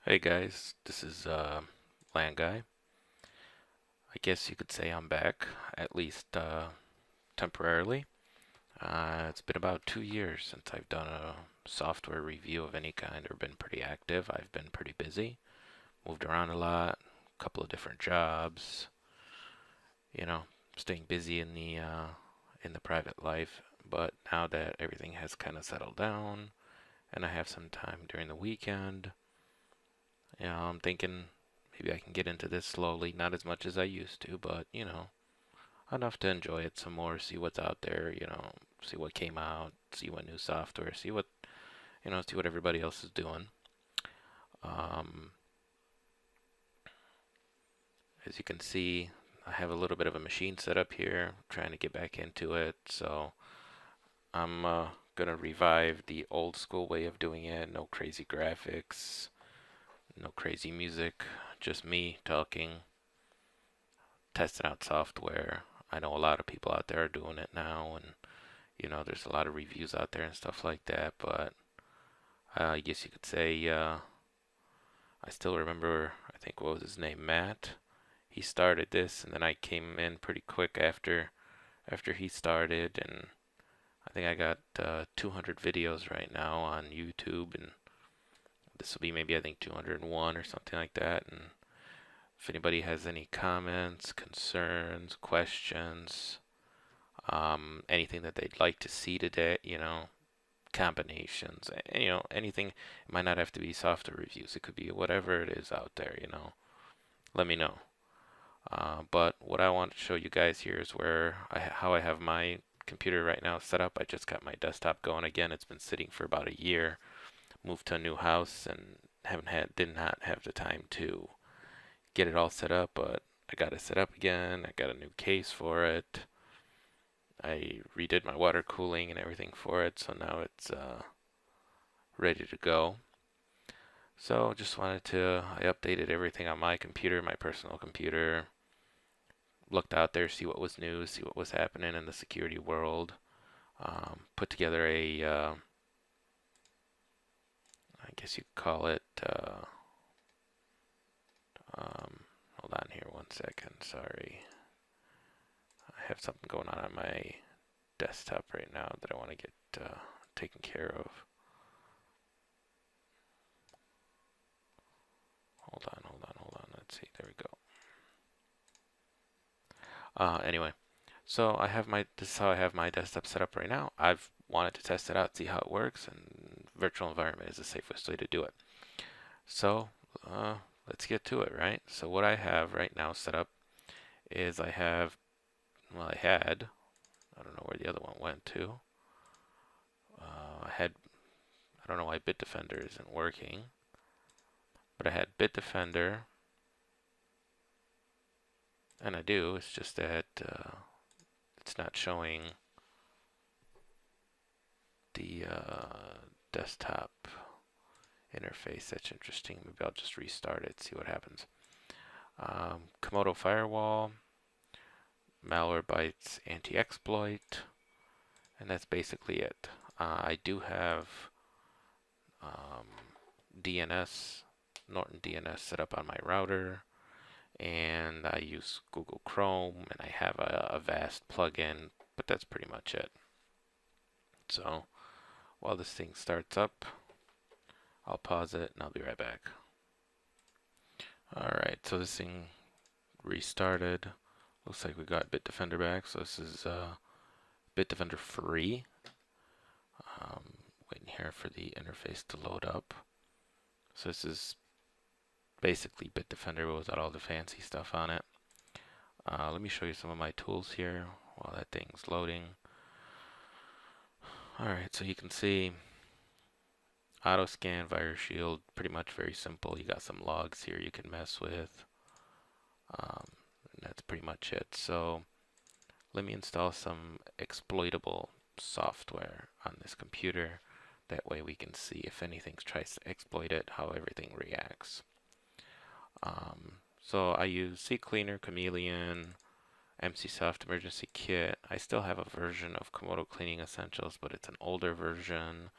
Hey guys, this is Land Guy. I guess you could say I'm back, at least temporarily. It's been about 2 years since I've done a software review of any kind or been pretty active. I've been pretty busy, moved around a lot, a couple of different jobs, you know, staying busy in the private life. But now that everything has kind of settled down and I have some time during the weekend, I'm thinking maybe I can get into this slowly, not as much as I used to, but enough to enjoy it some more, see what's out there, see what came out, see what new software, see what everybody else is doing. Um, as you can see, I have a little bit of a machine set up here, trying to get back into it, so I'm gonna revive the old school way of doing it. No crazy graphics, no crazy music, just me talking, testing out software. I know a lot of people out there are doing it now, and there's a lot of reviews out there and stuff like that. But I guess you could say I still remember. I think what was his name, Matt. He started this, and then I came in pretty quick after he started, and I think I got 200 videos right now on YouTube, and this will be maybe I think 201 or something like that. And if anybody has any comments, concerns, questions, anything that they'd like to see today, combinations, anything. It might not have to be software reviews. It could be whatever it is out there, let me know. But what I want to show you guys here is how I have my computer right now set up. I just got my desktop going again. It's been sitting for about a year. Moved to a new house and did not have the time to get it all set up, but I got it set up again. I got a new case for it. I redid my water cooling and everything for it, so now it's ready to go. So I updated everything on my computer, my personal computer, looked out there, see what was new, see what was happening in the security world, put together I guess you could call it, hold on here one second, sorry. I have something going on my desktop right now that I want to get taken care of. Hold on. Let's see. There we go. Anyway, so this is how I have my desktop set up right now. I've wanted to test it out, see how it works, and virtual environment is the safest way to do it. So let's get to it, right? So what I have right now set up is I don't know where the other one went to. I don't know why Bitdefender isn't working, but I had Bitdefender, and I do. It's just that it's not showing the desktop interface. That's interesting. Maybe I'll just restart it, see what happens. Komodo Firewall, Malwarebytes Anti-Exploit, and that's basically it. I do have DNS, Norton DNS set up on my router, and I use Google Chrome, and I have a Avast plugin, but that's pretty much it. So while this thing starts up, I'll pause it and I'll be right back. Alright, so this thing restarted. Looks like we got Bitdefender back, so this is Bitdefender free. Waiting here for the interface to load up. So this is basically Bitdefender but without all the fancy stuff on it. Let me show you some of my tools here while that thing's loading. Alright, so you can see auto scan, virus shield, pretty much very simple. You got some logs here you can mess with. And that's pretty much it. So let me install some exploitable software on this computer. That way we can see if anything tries to exploit it, how everything reacts. So I use CCleaner, Chameleon, MCSoft Emergency Kit. I still have a version of Komodo Cleaning Essentials, but it's an older version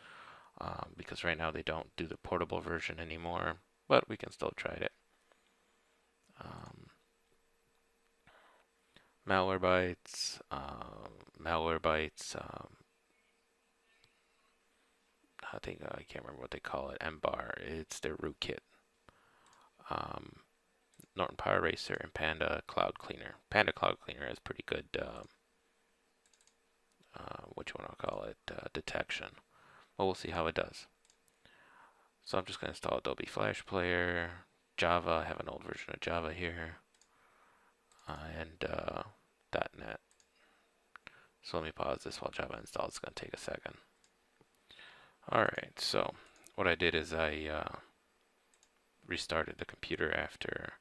because right now they don't do the portable version anymore. but we can still try it. Um, Malwarebytes, Malwarebytes. I can't remember what they call it. MBAR. It's their rootkit. Um, Norton Power Eraser and Panda Cloud Cleaner. Panda Cloud Cleaner has pretty good, what you want to call it, detection. Well, we'll see how it does. So I'm just going to install Adobe Flash Player, Java. I have an old version of Java here, and .NET. So let me pause this while Java installs. It's going to take a second. Alright, so what I did is I restarted the computer after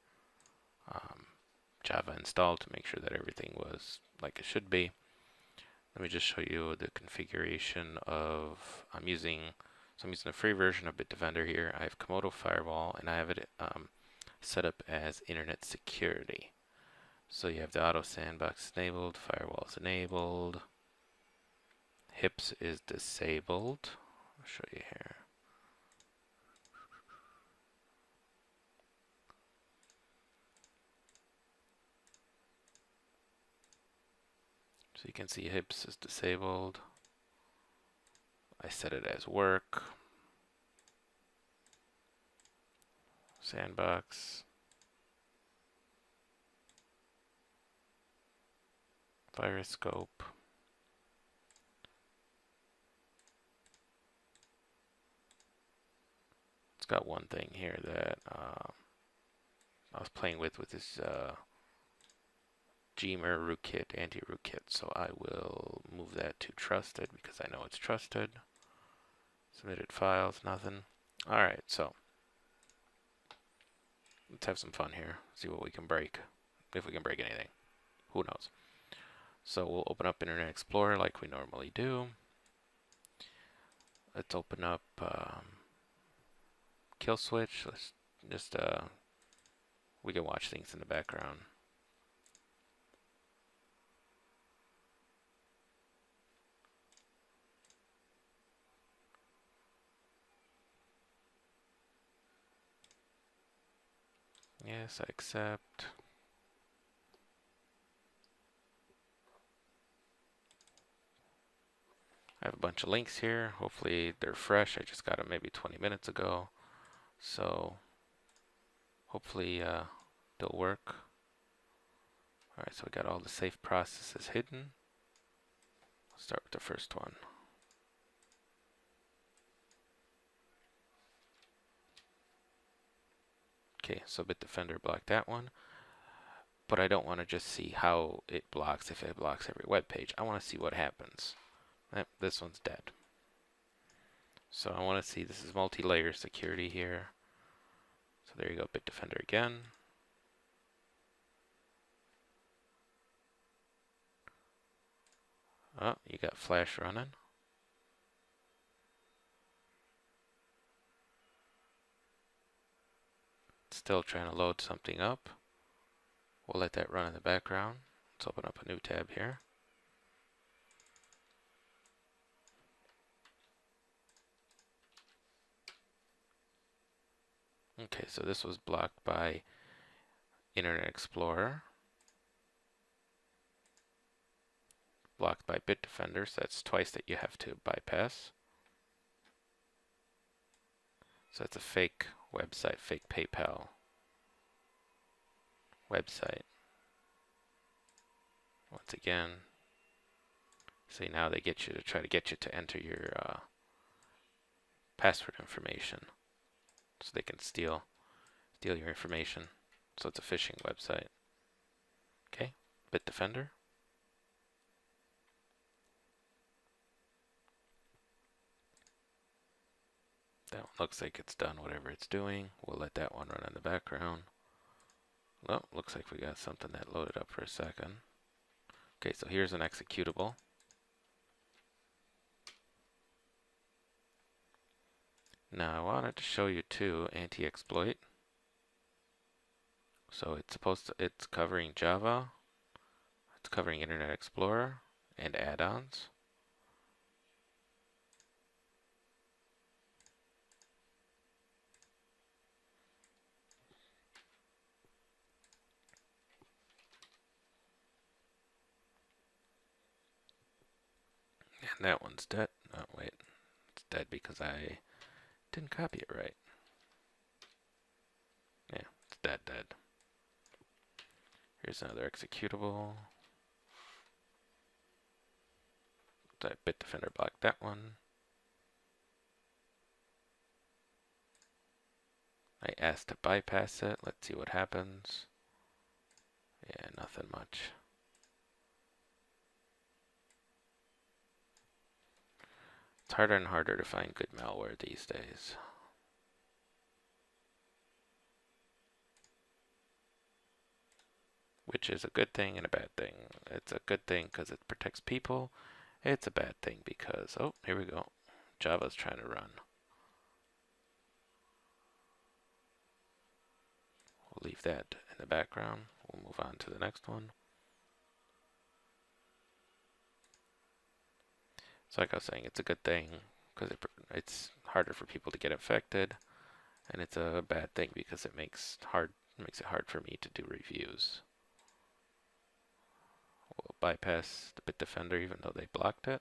Java installed to make sure that everything was like it should be. Let me just show you the configuration of, I'm using a free version of Bitdefender here. I have Komodo Firewall, and I have it set up as Internet Security. So you have the Auto Sandbox enabled, Firewalls enabled, HIPS is disabled. I'll show you here. So you can see HIPS is disabled. I set it as work. Sandbox. Virus scope. It's got one thing here that I was playing with this Gmer rootkit, anti-rootkit, so I will move that to trusted because I know it's trusted. Submitted files, nothing. Alright, so let's have some fun here. See what we can break. If we can break anything. Who knows? So we'll open up Internet Explorer like we normally do. Let's open up Kill Switch. Let's just, we can watch things in the background. Yes, I accept. I have a bunch of links here. Hopefully they're fresh. I just got them maybe 20 minutes ago. So hopefully they'll work. Alright, so we got all the safe processes hidden. Let's start with the first one. Okay, so Bitdefender blocked that one. But I don't want to just see how it blocks if it blocks every web page. I want to see what happens. This one's dead. So I want to see, this is multi-layer security here. So there you go, Bitdefender again. Oh, you got Flash running. Still trying to load something up. We'll let that run in the background. Let's open up a new tab here. Okay, so this was blocked by Internet Explorer. Blocked by Bitdefender, so that's twice that you have to bypass. So it's a fake website, fake PayPal website. Once again, see now they get you to try to get you to enter your password information, so they can steal your information. So it's a phishing website. Okay, Bitdefender. That one looks like it's done whatever it's doing. We'll let that one run in the background. Well, looks like we got something that loaded up for a second. Okay, so here's an executable. Now I wanted to show you too anti-exploit. So it's covering Java, it's covering Internet Explorer and add-ons. And that one's dead. Oh, wait. It's dead because I didn't copy it right. Yeah, it's dead. Here's another executable. That Bitdefender blocked that one. I asked to bypass it. Let's see what happens. Yeah, nothing much. It's harder and harder to find good malware these days. Which is a good thing and a bad thing. It's a good thing because it protects people. It's a bad thing because, oh, here we go. Java's trying to run. We'll leave that in the background. We'll move on to the next one. So like I was saying, it's a good thing because it's harder for people to get infected, and it's a bad thing because it makes it hard for me to do reviews. We'll bypass the Bitdefender even though they blocked it.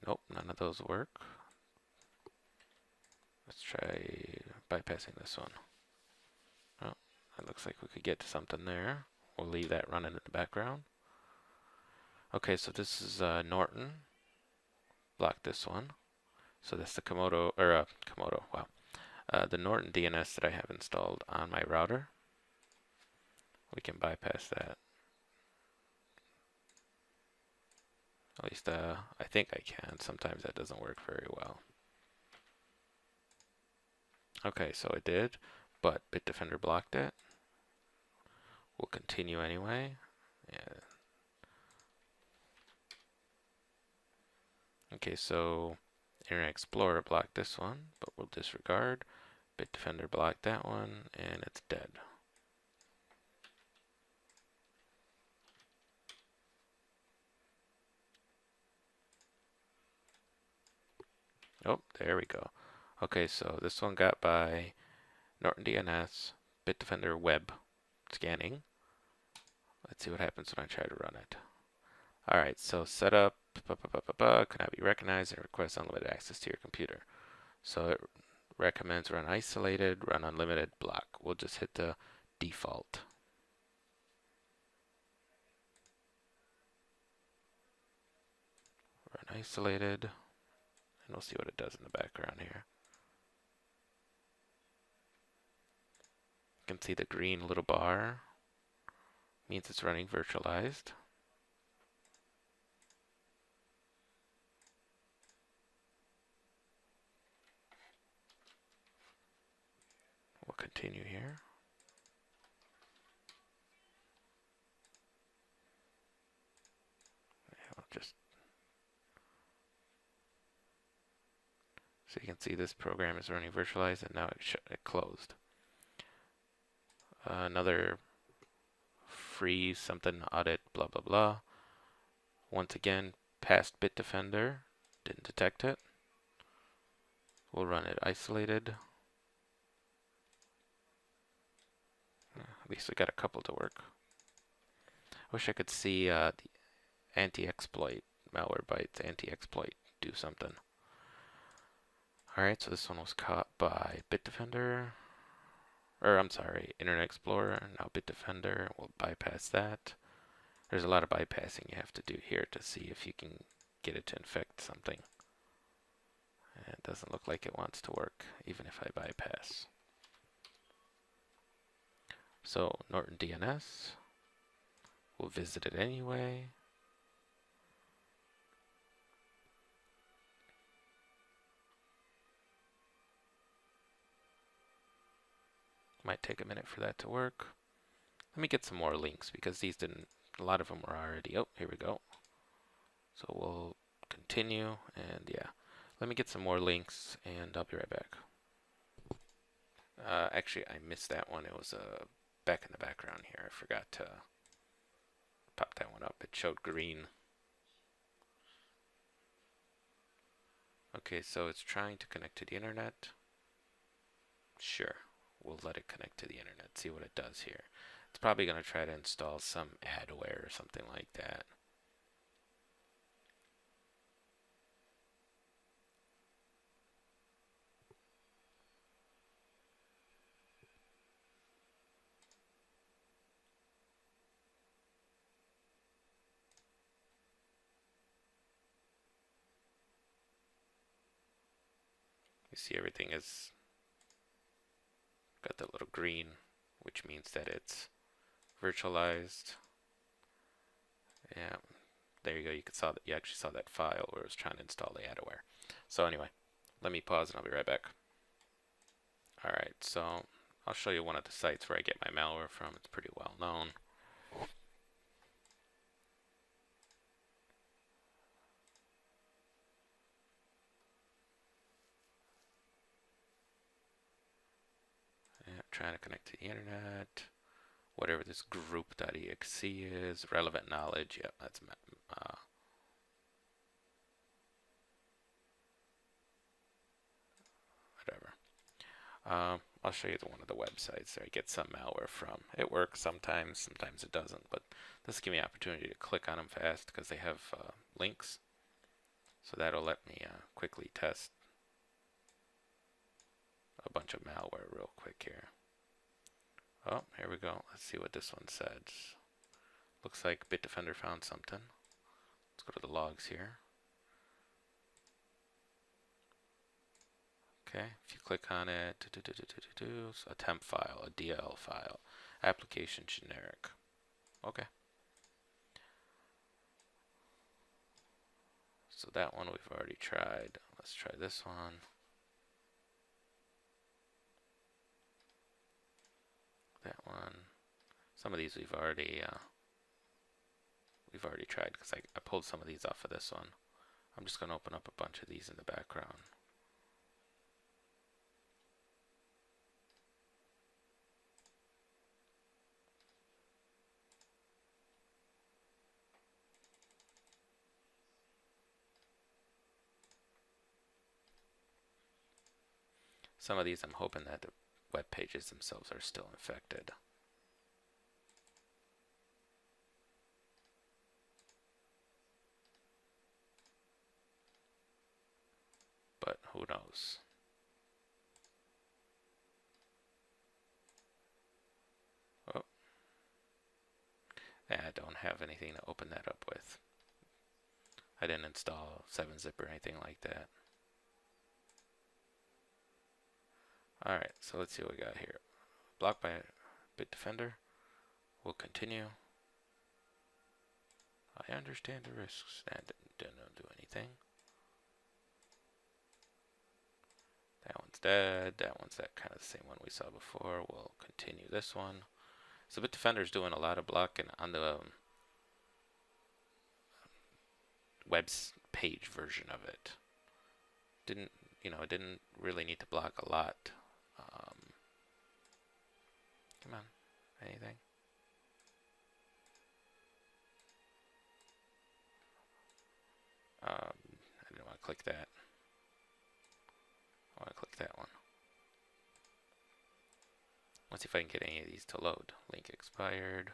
Nope, none of those work. Let's try bypassing this one. Oh, it looks like we could get to something there. We'll leave that running in the background. Okay, so this is Norton. Block this one. So that's the Komodo, or Komodo, wow. The Norton DNS that I have installed on my router. We can bypass that. At least I think I can. Sometimes that doesn't work very well. Okay, so it did, but Bitdefender blocked it. We'll continue anyway. Yeah. Okay, so Internet Explorer blocked this one, but we'll disregard. Bitdefender blocked that one, and it's dead. Oh, there we go. Okay, so this one got by Norton DNS, Bitdefender web scanning. Let's see what happens when I try to run it. Alright, so setup cannot be recognized and requests unlimited access to your computer. So it recommends run isolated, run unlimited, block. We'll just hit the default. Run isolated, and we'll see what it does in the background here. You can see the green little bar means it's running virtualized. We'll continue here. I'll just so you can see this program is running virtualized, and now it closed. Another freeze something audit blah blah blah. Once again, passed Bitdefender, didn't detect it. We'll run it isolated. At least we got a couple to work. Wish I could see the anti-exploit, Malwarebytes anti-exploit do something. Alright, so this one was caught by Bitdefender. Or I'm sorry, Internet Explorer, now Bitdefender. We'll bypass that. There's a lot of bypassing you have to do here to see if you can get it to infect something. And it doesn't look like it wants to work, even if I bypass. So Norton DNS, we'll visit it anyway. Might take a minute for that to work. Let me get some more links because these didn't, a lot of them were already, oh, here we go. So we'll continue, and yeah, let me get some more links and I'll be right back. Actually, I missed that one. It was back in the background here. I forgot to pop that one up. It showed green. Okay, so it's trying to connect to the internet. Sure, we'll let it connect to the internet, see what it does here. It's probably going to try to install some adware or something like that. You see everything is got that little green, which means that it's virtualized. Yeah, there you go. You saw that. You actually saw that file where it was trying to install the adware. So anyway, let me pause and I'll be right back. All right, so I'll show you one of the sites where I get my malware from. It's pretty well known. Yeah, trying to connect to the internet. Whatever this group.exe is, relevant knowledge. Yep, that's whatever. I'll show you one of the websites that I get some malware from. It works sometimes, sometimes it doesn't, but this gives me an opportunity to click on them fast because they have links. So that'll let me quickly test a bunch of malware real quick here. Oh, here we go. Let's see what this one says. Looks like Bitdefender found something. Let's go to the logs here. Okay, if you click on it, so a temp file, a DL file, application generic. Okay. So that one we've already tried. Let's try this one. That one. Some of these we've already tried because I pulled some of these off of this one. I'm just going to open up a bunch of these in the background. Some of these I'm hoping that the web pages themselves are still infected. But who knows? Oh. I don't have anything to open that up with. I didn't install 7-zip or anything like that. Alright, so let's see what we got here. Blocked by Bitdefender. We'll continue. I understand the risks. That didn't do anything. That one's dead. That one's that kind of the same one we saw before. We'll continue this one. So Bitdefender's doing a lot of blocking on the web page version of it. It didn't really need to block a lot. Come on, anything? I didn't want to click that. I want to click that one. Let's see if I can get any of these to load. Link expired.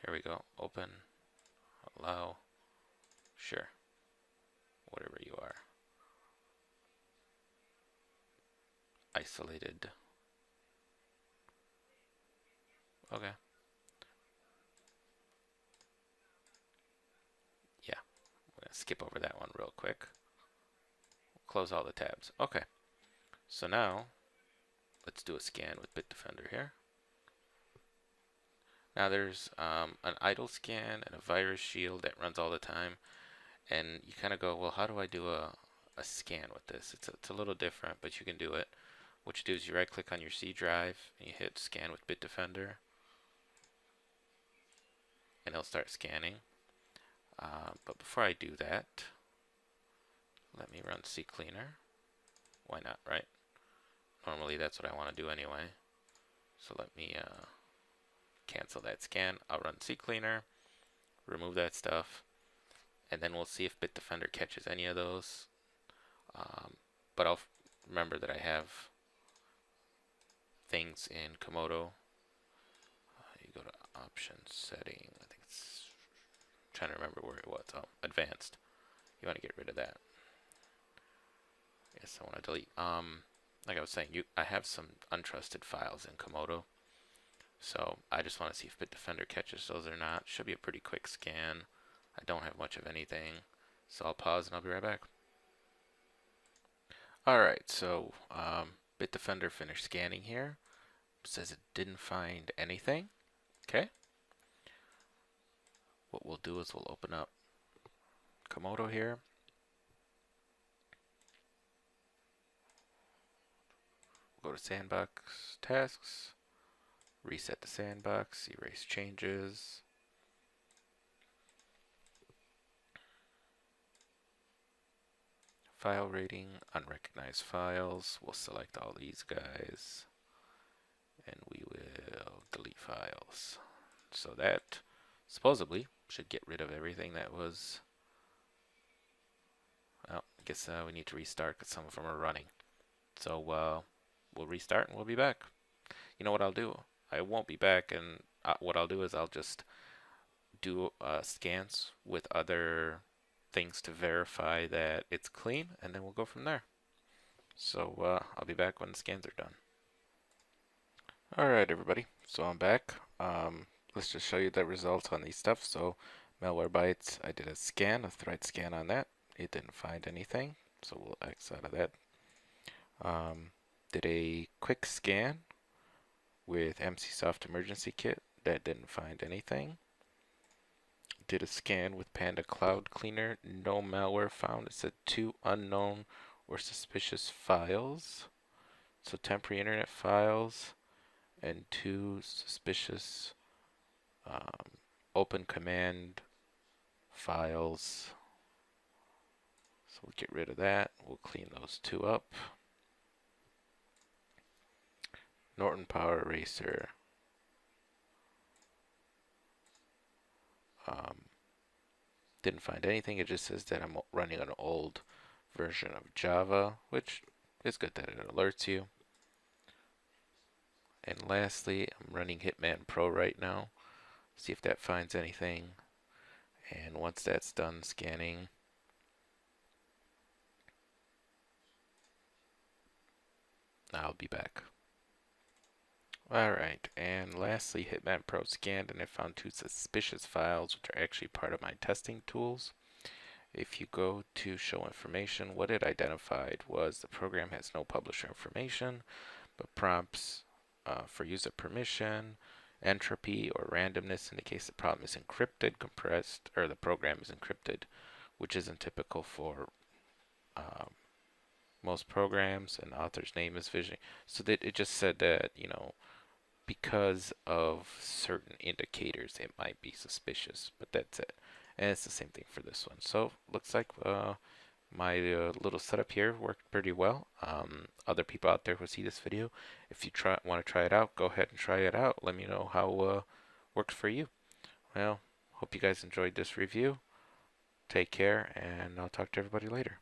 Here we go. Open. Allow. Sure. Whatever you are. Isolated. Okay. Yeah. I'm gonna skip over that one real quick. Close all the tabs. Okay. So now, let's do a scan with Bitdefender here. Now there's an idle scan and a virus shield that runs all the time. And you kind of go, well, how do I do a scan with this? It's a little different, but you can do it. What you do is you right click on your C drive and you hit scan with Bitdefender. And it'll start scanning. But before I do that, let me run CCleaner. Why not, right? Normally that's what I want to do anyway. So let me cancel that scan. I'll run CCleaner, remove that stuff, and then we'll see if Bitdefender catches any of those. But I'll remember that I have things in Komodo. You go to options, setting. I think it's I'm trying to remember where it was. Oh, advanced. You want to get rid of that. Yes, I want to delete. Like I was saying, I have some untrusted files in Komodo, so I just want to see if Bitdefender catches those or not. Should be a pretty quick scan. I don't have much of anything, so I'll pause and I'll be right back. Alright, so Bitdefender finished scanning here. It says it didn't find anything. Okay. What we'll do is we'll open up Komodo here. We'll go to Sandbox Tasks, reset the sandbox, erase changes. File rating, unrecognized files. We'll select all these guys and we will delete files. So that supposedly should get rid of everything that was. Well, I guess we need to restart because some of them are running. So we'll restart and we'll be back. You know what I'll do? I won't be back, and what I'll do is I'll just do scans with other things to verify that it's clean, and then we'll go from there. So I'll be back when the scans are done. Alright everybody, so I'm back. Let's just show you the results on these stuff. So Malwarebytes, I did a scan, a thread scan on that. It didn't find anything, so we'll X out of that. Did a quick scan with MCSoft Emergency Kit. That didn't find anything. Did a scan with Panda Cloud Cleaner. No malware found. It said 2 unknown or suspicious files. So temporary internet files and 2 suspicious open command files. So we'll get rid of that. We'll clean those 2 up. Norton Power Eraser. Didn't find anything. It just says that I'm running an old version of Java, which is good that it alerts you. And lastly, I'm running Hitman Pro right now. See if that finds anything. And once that's done scanning, I'll be back. Alright, and lastly, Hitman Pro scanned and it found 2 suspicious files, which are actually part of my testing tools. If you go to show information, what it identified was the program has no publisher information, but prompts for user permission, entropy, or randomness indicates the problem is encrypted, compressed, or the program is encrypted, which isn't typical for most programs, and author's name is vision. So that it just said that, you know, because of certain indicators, it might be suspicious, but that's it. And it's the same thing for this one. So looks like my little setup here worked pretty well. Other people out there who see this video, if you want to try it out, go ahead and try it out. Let me know how worked for you. Well, hope you guys enjoyed this review. Take care, and I'll talk to everybody later.